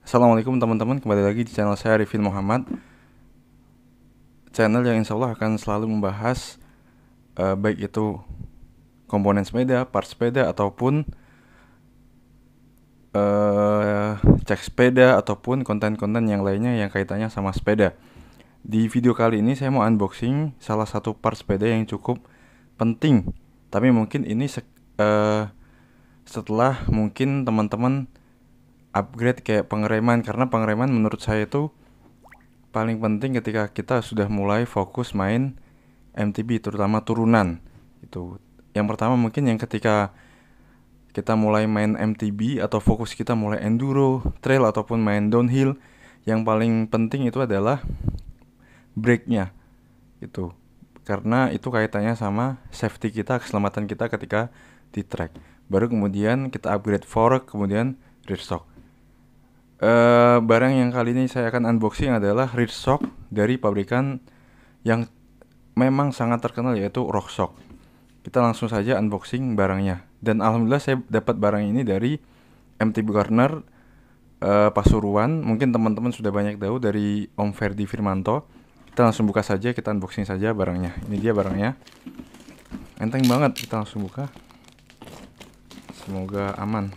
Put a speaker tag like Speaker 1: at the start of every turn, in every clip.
Speaker 1: Assalamualaikum teman-teman, kembali lagi di channel saya Arifin Muhammad. Channel yang insya Allah akan selalu membahas baik itu komponen sepeda, part sepeda, ataupun cek sepeda, ataupun konten-konten yang lainnya yang kaitannya sama sepeda. Di video kali ini saya mau unboxing salah satu part sepeda yang cukup penting. Tapi mungkin ini setelah mungkin teman-teman upgrade kayak pengereman, karena pengereman menurut saya itu paling penting ketika kita sudah mulai fokus main MTB, terutama turunan. Itu yang pertama, mungkin yang ketika kita mulai main MTB atau fokus kita mulai enduro, trail ataupun main downhill, yang paling penting itu adalah brake-nya. Itu karena itu kaitannya sama safety kita, keselamatan kita ketika di track. Baru kemudian kita upgrade fork, kemudian rear shock. Barang yang kali ini saya akan unboxing adalah rear shock dari pabrikan yang memang sangat terkenal, yaitu RockShox. Kita langsung saja unboxing barangnya. Dan alhamdulillah saya dapat barang ini dari MTB Corner Pasuruan. Mungkin teman-teman sudah banyak tahu dari Om Ferdi Firmanto. Kita langsung buka saja, kita unboxing saja barangnya. Ini dia barangnya. Enteng banget, kita langsung buka. Semoga aman.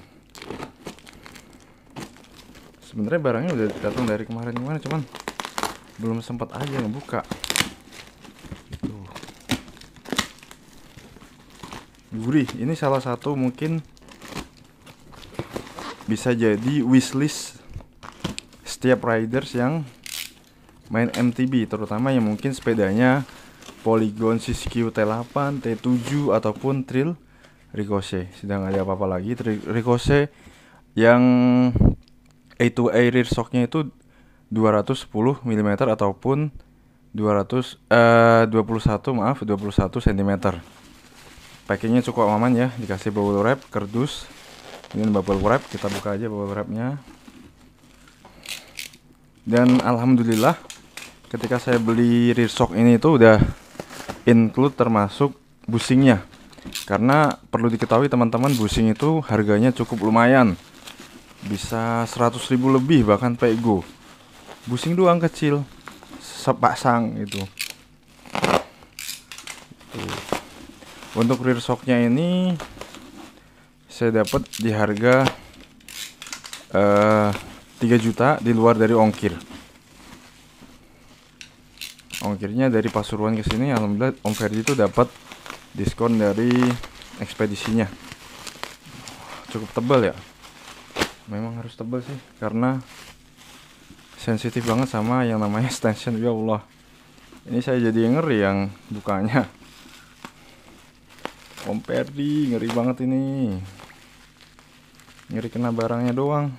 Speaker 1: Sebenarnya barangnya udah datang dari kemarin, cuman belum sempat aja ngebuka. Gurih, ini salah satu mungkin bisa jadi wishlist setiap riders yang main MTB, terutama yang mungkin sepedanya Polygon Siskiyou T8, T7 ataupun Trail Ricochet. Sedang ada apa-apa lagi, Trail Ricochet yang A2A rear shocknya itu 210 mm ataupun 21 cm. Packingnya cukup aman ya, dikasih bubble wrap, kardus. Ini bubble wrap, kita buka aja bubble wrapnya. Dan alhamdulillah ketika saya beli rear shock ini itu udah include termasuk bushingnya. Karena perlu diketahui teman-teman, bushing itu harganya cukup lumayan, bisa 100.000 lebih bahkan pego. Bushing doang kecil sepasang itu. Untuk rear shocknya ini saya dapat di harga 3 juta di luar dari ongkir. Ongkirnya dari Pasuruan ke sini, alhamdulillah Om Ferdi itu dapat diskon dari ekspedisinya. Cukup tebal ya. Memang harus tebal sih, karena sensitif banget sama yang namanya extension. Ya Allah, ini saya jadi ngeri yang bukanya. Om Ferdi ngeri banget ini, ngeri kena barangnya doang.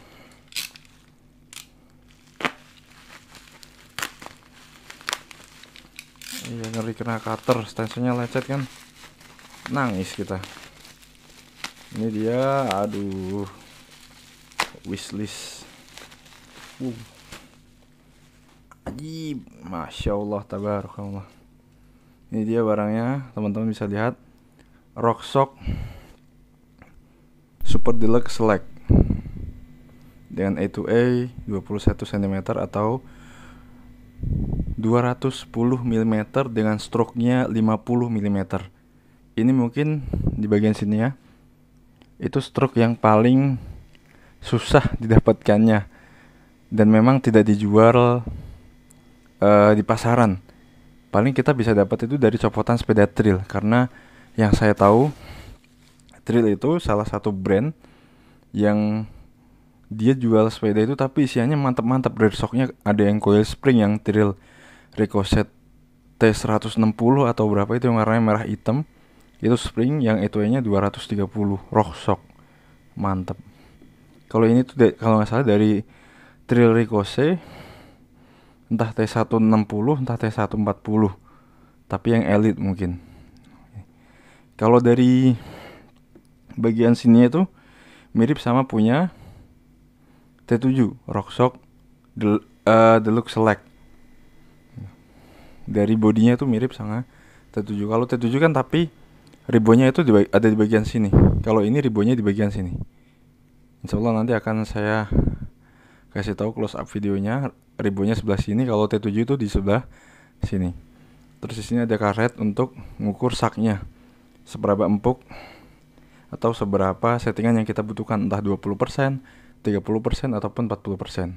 Speaker 1: Iya, ngeri kena cutter, extensionnya lecet kan, nangis kita. Ini dia, aduh, wishlist. Ajib, masya Allah, tabarakallah. Ini dia barangnya, teman-teman bisa lihat. RockShox Super Deluxe Select dengan A2A 21 cm atau 210 mm dengan stroke-nya 50 mm. Ini mungkin di bagian sini ya, itu stroke yang paling susah didapatkannya, dan memang tidak dijual di pasaran. Paling kita bisa dapat itu dari copotan sepeda trail, karena yang saya tahu Trail itu salah satu brand yang dia jual sepeda itu tapi isiannya mantap-mantap. Rear shocknya ada yang coil spring yang Trail Ricochet T160 atau berapa itu, yang warnanya merah hitam, itu spring. Yang E2 nya 230 RockShox, mantap. Kalau ini tuh kalau nggak salah dari Trail Ricochet, entah T160 entah T140, tapi yang elite mungkin. Kalau dari bagian sini itu mirip sama punya T7 RockShox Deluxe Select. Dari bodinya itu mirip sama T7. Kalau T7 kan tapi ribonya itu ada di bagian sini. Kalau ini ribonya di bagian sini. Insya Allah nanti akan saya kasih tahu close up videonya, ribonya sebelah sini, kalau T7 itu di sebelah sini. Terus di sini ada karet untuk mengukur saknya, seberapa empuk atau seberapa settingan yang kita butuhkan, entah 20%, 30% ataupun 40%.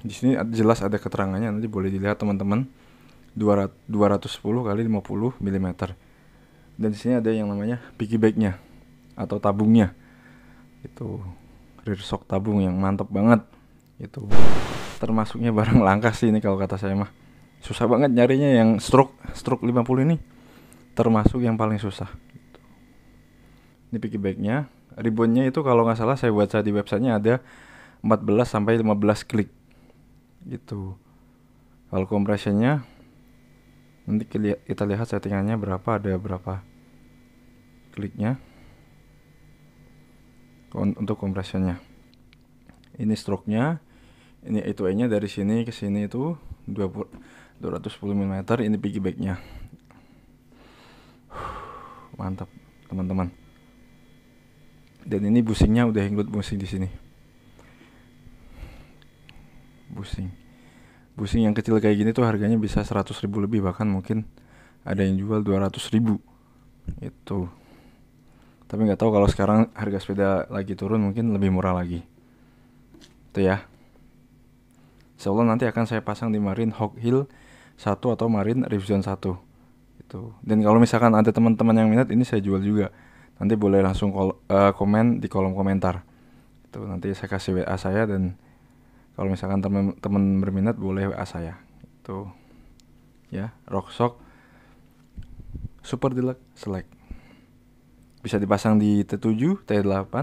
Speaker 1: Di sini jelas ada keterangannya, nanti boleh dilihat teman-teman. 210 kali 50 mm. Dan di sini ada yang namanya piggybacknya atau tabungnya. Itu rear shock tabung yang mantap banget. Itu termasuknya barang langka sih ini kalau kata saya mah. Susah banget nyarinya yang stroke 50 ini. Termasuk yang paling susah. Ini piggybacknya. Ribbonnya itu kalau nggak salah saya baca di websitenya ada 14 sampai 15 klik. Gitu. Kalau compressionnya nanti kita lihat settingannya berapa, ada berapa kliknya untuk compressionnya. Ini stroke-nya, ini A2A-nya dari sini ke sini itu 210 mm. Ini piggyback-nya. Mantap teman-teman. Dan ini busingnya udah include busing di sini. Busing yang kecil kayak gini tuh harganya bisa 100.000 lebih, bahkan mungkin ada yang jual 200.000 itu. Tapi nggak tahu kalau sekarang harga sepeda lagi turun, mungkin lebih murah lagi. Itu ya. Insyaallah nanti akan saya pasang di Marine Hawk Hill 1 atau Marine Revision 1 itu. Dan kalau misalkan ada teman-teman yang minat, ini saya jual juga. Nanti boleh langsung komen di kolom komentar. Itu nanti saya kasih WA saya, dan kalau misalkan teman-teman berminat boleh WA saya. Itu ya, RockShox Super Deluxe Select. Bisa dipasang di T7, T8,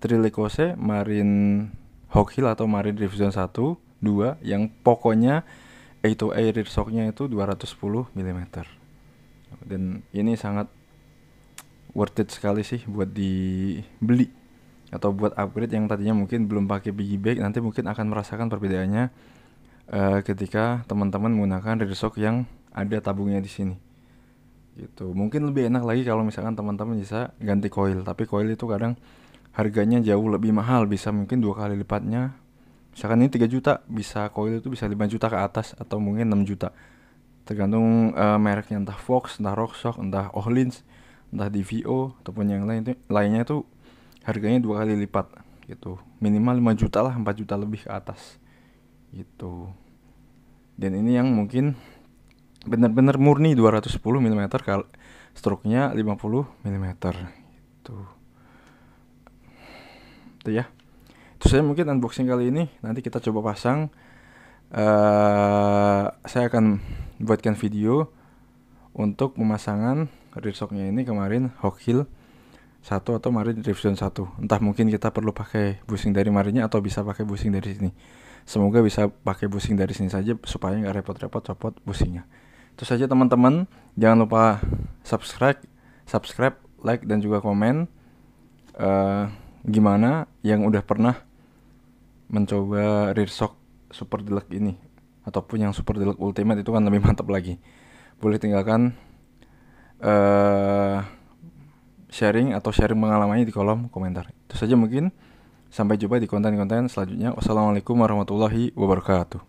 Speaker 1: Trilecose, Marine Hawk Hill atau Marine Revision 1, 2, yang pokoknya A2A rear shock-nya itu 210 mm. Dan ini sangat worth it sekali sih buat dibeli atau buat upgrade yang tadinya mungkin belum pakai piggyback. Nanti mungkin akan merasakan perbedaannya ketika teman-teman menggunakan rear shock yang ada tabungnya di sini. Gitu. Mungkin lebih enak lagi kalau misalkan teman-teman bisa ganti coil, tapi coil itu kadang harganya jauh lebih mahal, bisa mungkin 2 kali lipatnya. Misalkan ini 3 juta, bisa coil itu bisa 5 juta ke atas atau mungkin 6 juta. Tergantung mereknya, entah Fox, entah RockShox, entah Ohlins, entah DVO ataupun yang lainnya itu harganya 2 kali lipat gitu. Minimal 5 juta lah, 4 juta lebih ke atas gitu. Dan ini yang mungkin benar-benar murni 210 mm, kalau stroke-nya 50 mm gitu. Itu ya. Itu saya mungkin unboxing kali ini. Nanti kita coba pasang. Saya akan buatkan video untuk pemasangan rear shock-nya ini kemarin Hawk Hill 1 atau Marine Revision 1. Entah mungkin kita perlu pakai busing dari Marine-nya atau bisa pakai busing dari sini. Semoga bisa pakai busing dari sini saja supaya nggak repot-repot copot busingnya. Itu saja teman-teman. Jangan lupa subscribe, like, dan juga komen. Gimana yang udah pernah mencoba rear shock Super Deluxe ini, ataupun yang Super Deluxe Ultimate itu kan lebih mantap lagi. Boleh tinggalkan sharing pengalamannya di kolom komentar. Itu saja mungkin. Sampai jumpa di konten-konten selanjutnya. Wassalamualaikum warahmatullahi wabarakatuh.